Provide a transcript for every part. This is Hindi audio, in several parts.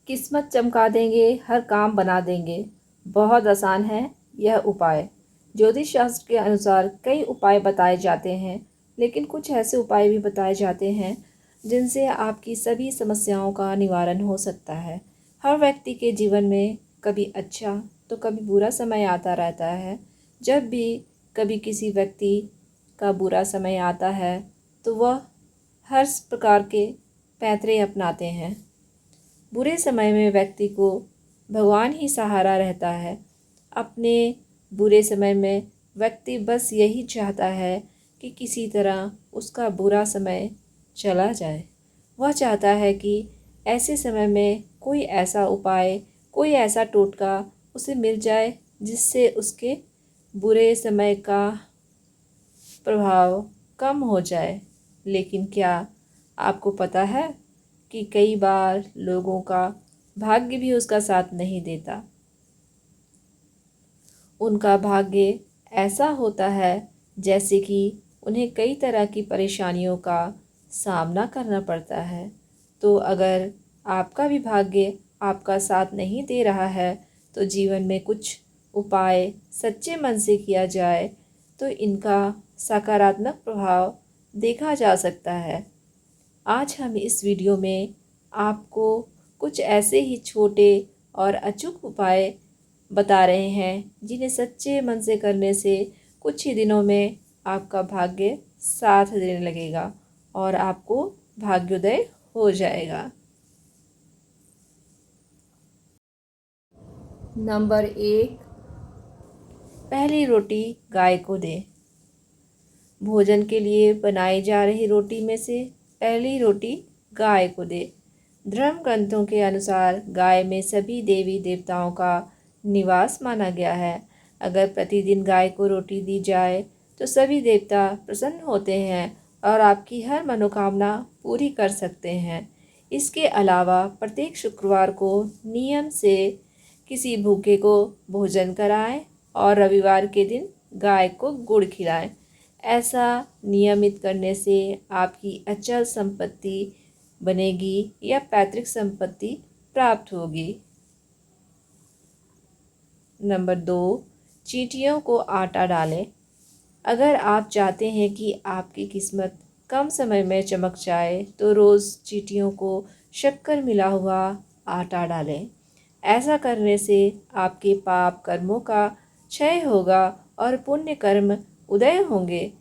किस्मत चमका देंगे, हर काम बना देंगे। बहुत आसान है यह उपाय। ज्योतिष शास्त्र के अनुसार कई उपाय बताए जाते हैं, लेकिन कुछ ऐसे उपाय भी बताए जाते हैं जिनसे आपकी सभी समस्याओं का निवारण हो सकता है। हर व्यक्ति के जीवन में कभी अच्छा तो कभी बुरा समय आता रहता है। जब भी कभी किसी व्यक्ति का बुरा समय आता है तो वह हर प्रकार के पैंतरे अपनाते हैं। बुरे समय में व्यक्ति को भगवान ही सहारा रहता है। अपने बुरे समय में व्यक्ति बस यही चाहता है कि किसी तरह उसका बुरा समय चला जाए। वह चाहता है कि ऐसे समय में कोई ऐसा उपाय, कोई ऐसा टोटका उसे मिल जाए जिससे उसके बुरे समय का प्रभाव कम हो जाए। लेकिन क्या आपको पता है कि कई बार लोगों का भाग्य भी उसका साथ नहीं देता। उनका भाग्य ऐसा होता है जैसे कि उन्हें कई तरह की परेशानियों का सामना करना पड़ता है। तो अगर आपका भी भाग्य आपका साथ नहीं दे रहा है तो जीवन में कुछ उपाय सच्चे मन से किया जाए तो इनका सकारात्मक प्रभाव देखा जा सकता है। आज हम इस वीडियो में आपको कुछ ऐसे ही छोटे और अचूक उपाय बता रहे हैं जिन्हें सच्चे मन से करने से कुछ ही दिनों में आपका भाग्य साथ देने लगेगा और आपको भाग्योदय हो जाएगा। नंबर 1, पहली रोटी गाय को दें। भोजन के लिए बनाई जा रही रोटी में से पहली रोटी गाय को दें। धर्म ग्रंथों के अनुसार गाय में सभी देवी देवताओं का निवास माना गया है। अगर प्रतिदिन गाय को रोटी दी जाए तो सभी देवता प्रसन्न होते हैं और आपकी हर मनोकामना पूरी कर सकते हैं। इसके अलावा प्रत्येक शुक्रवार को नियम से किसी भूखे को भोजन कराएं और रविवार के दिन गाय को गुड़ खिलाएं। ऐसा नियमित करने से आपकी अचल संपत्ति बनेगी या पैतृक संपत्ति प्राप्त होगी। नंबर 2, चींटियों को आटा डालें। अगर आप चाहते हैं कि आपकी किस्मत कम समय में चमक जाए तो रोज़ चींटियों को शक्कर मिला हुआ आटा डालें। ऐसा करने से आपके पाप कर्मों का क्षय होगा और पुण्य कर्म उदय होंगे।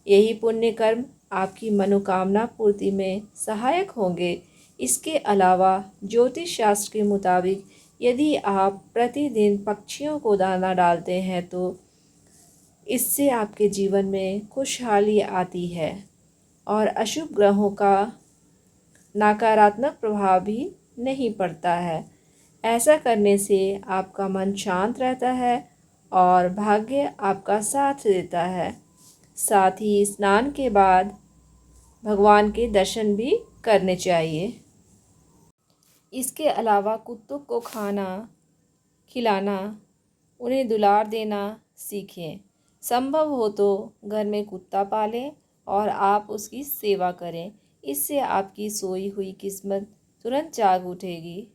यही पुण्य कर्म आपकी मनोकामना पूर्ति में सहायक होंगे। इसके अलावा ज्योतिष शास्त्र के मुताबिक यदि आप प्रतिदिन पक्षियों को दाना डालते हैं तो इससे आपके जीवन में खुशहाली आती है और अशुभ ग्रहों का नकारात्मक प्रभाव भी नहीं पड़ता है। ऐसा करने से आपका मन शांत रहता है और भाग्य आपका साथ देता है। साथ ही स्नान के बाद भगवान के दर्शन भी करने चाहिए। इसके अलावा कुत्तों को खाना खिलाना, उन्हें दुलार देना सीखें। संभव हो तो घर में कुत्ता पालें और आप उसकी सेवा करें। इससे आपकी सोई हुई किस्मत तुरंत जाग उठेगी।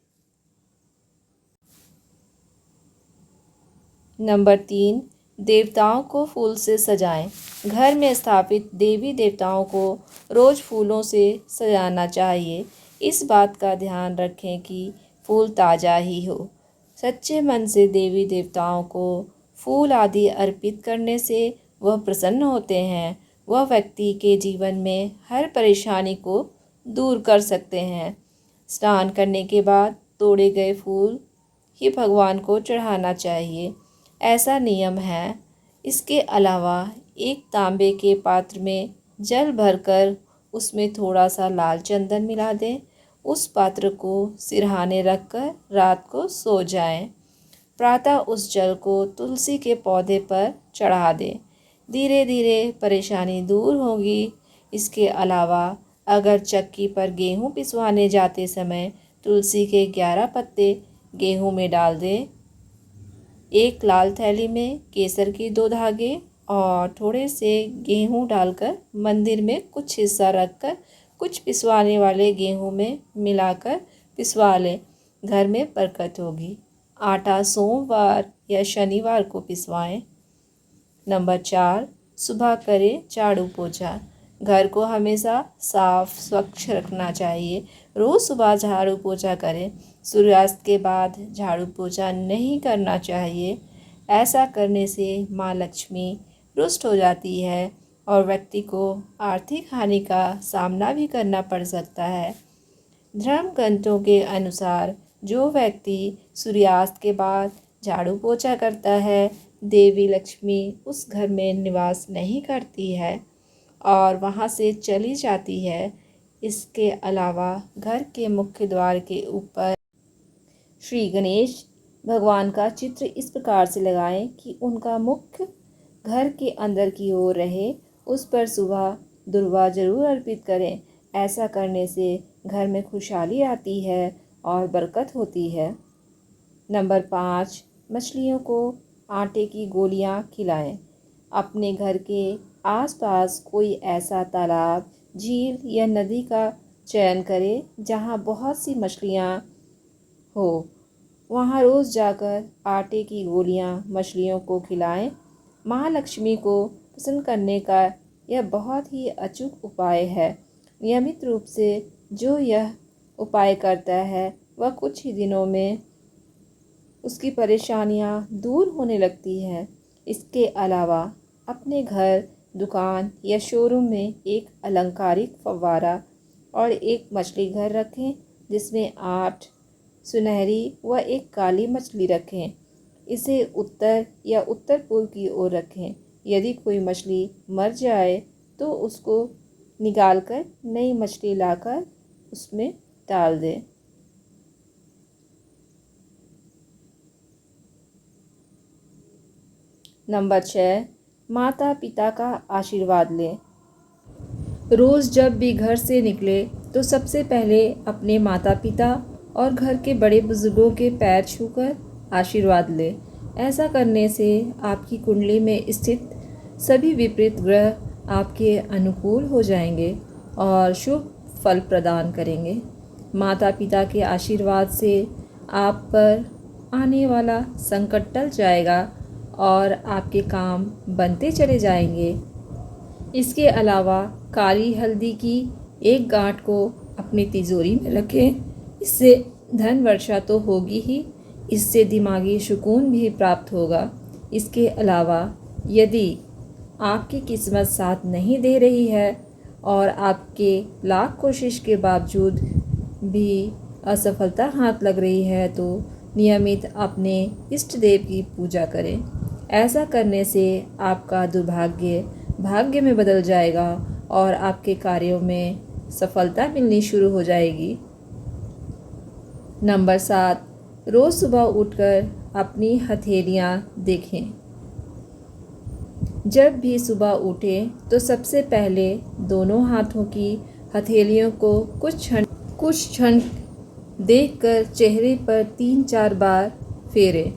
नंबर 3, देवताओं को फूल से सजाएं। घर में स्थापित देवी देवताओं को रोज़ फूलों से सजाना चाहिए। इस बात का ध्यान रखें कि फूल ताज़ा ही हो। सच्चे मन से देवी देवताओं को फूल आदि अर्पित करने से वह प्रसन्न होते हैं। वह व्यक्ति के जीवन में हर परेशानी को दूर कर सकते हैं। स्नान करने के बाद तोड़े गए फूल ही भगवान को चढ़ाना चाहिए, ऐसा नियम है। इसके अलावा एक तांबे के पात्र में जल भरकर उसमें थोड़ा सा लाल चंदन मिला दें। उस पात्र को सिरहाने रखकर रात को सो जाएं। प्रातः उस जल को तुलसी के पौधे पर चढ़ा दें। धीरे धीरे परेशानी दूर होगी। इसके अलावा अगर चक्की पर गेहूँ पिसवाने जाते समय तुलसी के 11 पत्ते गेहूँ में डाल दें। एक लाल थैली में केसर के 2 धागे और थोड़े से गेहूँ डालकर मंदिर में कुछ हिस्सा रखकर कुछ पिसवाने वाले गेहूँ में मिलाकर पिसवा लें। घर में बरकत होगी। आटा सोमवार या शनिवार को पिसवाएं। नंबर 4, सुबह करें झाड़ू पोछा। घर को हमेशा साफ स्वच्छ रखना चाहिए। रोज़ सुबह झाड़ू पोछा करें। सूर्यास्त के बाद झाड़ू पोछा नहीं करना चाहिए। ऐसा करने से माँ लक्ष्मी रुष्ट हो जाती है और व्यक्ति को आर्थिक हानि का सामना भी करना पड़ सकता है। धर्म ग्रंथों के अनुसार जो व्यक्ति सूर्यास्त के बाद झाड़ू पोछा करता है, देवी लक्ष्मी उस घर में निवास नहीं करती है और वहाँ से चली जाती है। इसके अलावा घर के मुख्य द्वार के ऊपर श्री गणेश भगवान का चित्र इस प्रकार से लगाएं कि उनका मुख्य घर के अंदर की ओर रहे। उस पर सुबह दुर्वा जरूर अर्पित करें। ऐसा करने से घर में खुशहाली आती है और बरकत होती है। नंबर 5, मछलियों को आटे की गोलियां खिलाएं। अपने घर के आसपास कोई ऐसा तालाब, झील या नदी का चयन करें जहां बहुत सी मछलियां हो। वहाँ रोज़ जाकर आटे की गोलियां मछलियों को खिलाएं। महालक्ष्मी को प्रसन्न करने का यह बहुत ही अचूक उपाय है। नियमित रूप से जो यह उपाय करता है वह कुछ ही दिनों में उसकी परेशानियां दूर होने लगती हैं। इसके अलावा अपने घर, दुकान या शोरूम में एक अलंकारिक फव्वारा और एक मछली घर रखें जिसमें 8 सुनहरी व एक काली मछली रखें। इसे उत्तर या उत्तर पूर्व की ओर रखें। यदि कोई मछली मर जाए तो उसको निकालकर नई मछली लाकर उसमें डाल दें। नंबर 6, माता पिता का आशीर्वाद लें। रोज़ जब भी घर से निकले तो सबसे पहले अपने माता पिता और घर के बड़े बुजुर्गों के पैर छूकर आशीर्वाद लें। ऐसा करने से आपकी कुंडली में स्थित सभी विपरीत ग्रह आपके अनुकूल हो जाएंगे और शुभ फल प्रदान करेंगे। माता पिता के आशीर्वाद से आप पर आने वाला संकट टल जाएगा और आपके काम बनते चले जाएंगे। इसके अलावा काली हल्दी की एक गांठ को अपनी तिजोरी में रखें। इससे धन वर्षा तो होगी ही, इससे दिमागी सुकून भी प्राप्त होगा। इसके अलावा यदि आपकी किस्मत साथ नहीं दे रही है और आपके लाख कोशिश के बावजूद भी असफलता हाथ लग रही है तो नियमित अपने इष्ट देव की पूजा करें। ऐसा करने से आपका दुर्भाग्य भाग्य में बदल जाएगा और आपके कार्यों में सफलता मिलनी शुरू हो जाएगी। नंबर 7, रोज़ सुबह उठकर अपनी हथेलियाँ देखें। जब भी सुबह उठें तो सबसे पहले दोनों हाथों की हथेलियों को कुछ क्षण देखकर चेहरे पर 3-4 बार फेरें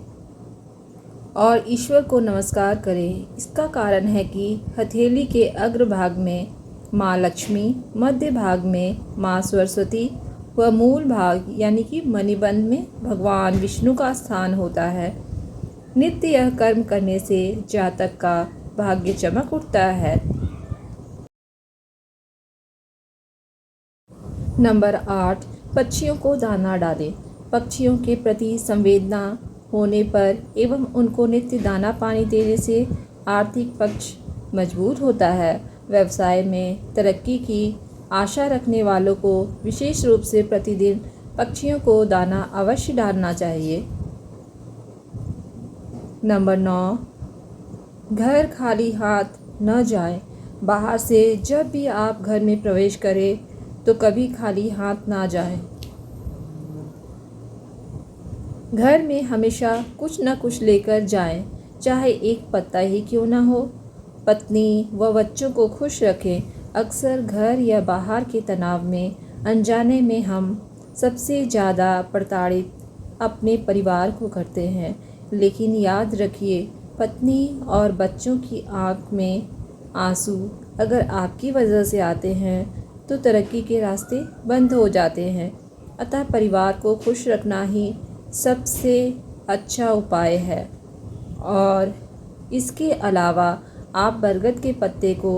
और ईश्वर को नमस्कार करें। इसका कारण है कि हथेली के अग्रभाग में माँ लक्ष्मी, मध्य भाग में माँ सरस्वती व मूल भाग यानी कि मणिबंध में भगवान विष्णु का स्थान होता है। नित्य यह कर्म करने से जातक का भाग्य चमक उठता है। नंबर 8, पक्षियों को दाना डालें। पक्षियों के प्रति संवेदना होने पर एवं उनको नित्य दाना पानी देने से आर्थिक पक्ष मजबूत होता है। व्यवसाय में तरक्की की आशा रखने वालों को विशेष रूप से प्रतिदिन पक्षियों को दाना अवश्य डालना चाहिए। नंबर 9, घर खाली हाथ न जाएं। बाहर से जब भी आप घर में प्रवेश करें तो कभी खाली हाथ ना जाएं। घर में हमेशा कुछ न कुछ लेकर जाएं, चाहे एक पत्ता ही क्यों ना हो। पत्नी व बच्चों को खुश रखें। अक्सर घर या बाहर के तनाव में अनजाने में हम सबसे ज़्यादा प्रताड़ित अपने परिवार को करते हैं। लेकिन याद रखिए, पत्नी और बच्चों की आँख में आंसू अगर आपकी वजह से आते हैं तो तरक्की के रास्ते बंद हो जाते हैं। अतः परिवार को खुश रखना ही सबसे अच्छा उपाय है। और इसके अलावा आप बरगद के पत्ते को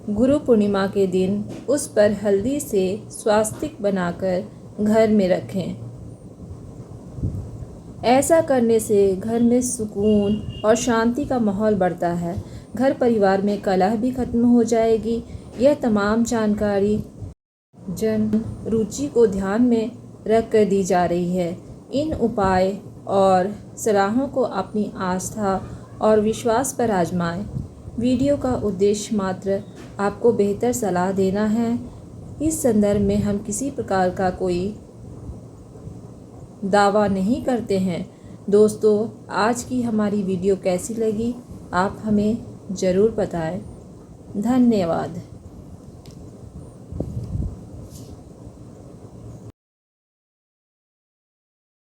गुरु पूर्णिमा के दिन उस पर हल्दी से स्वास्तिक बनाकर घर में रखें। ऐसा करने से घर में सुकून और शांति का माहौल बढ़ता है। घर परिवार में कलह भी खत्म हो जाएगी। यह तमाम जानकारी जन रुचि को ध्यान में रख कर दी जा रही है। इन उपाय और सलाहों को अपनी आस्था और विश्वास पर आजमाएं। वीडियो का उद्देश्य मात्र आपको बेहतर सलाह देना है। इस संदर्भ में हम किसी प्रकार का कोई दावा नहीं करते हैं। दोस्तों, आज की हमारी वीडियो कैसी लगी आप हमें ज़रूर बताएं। धन्यवाद।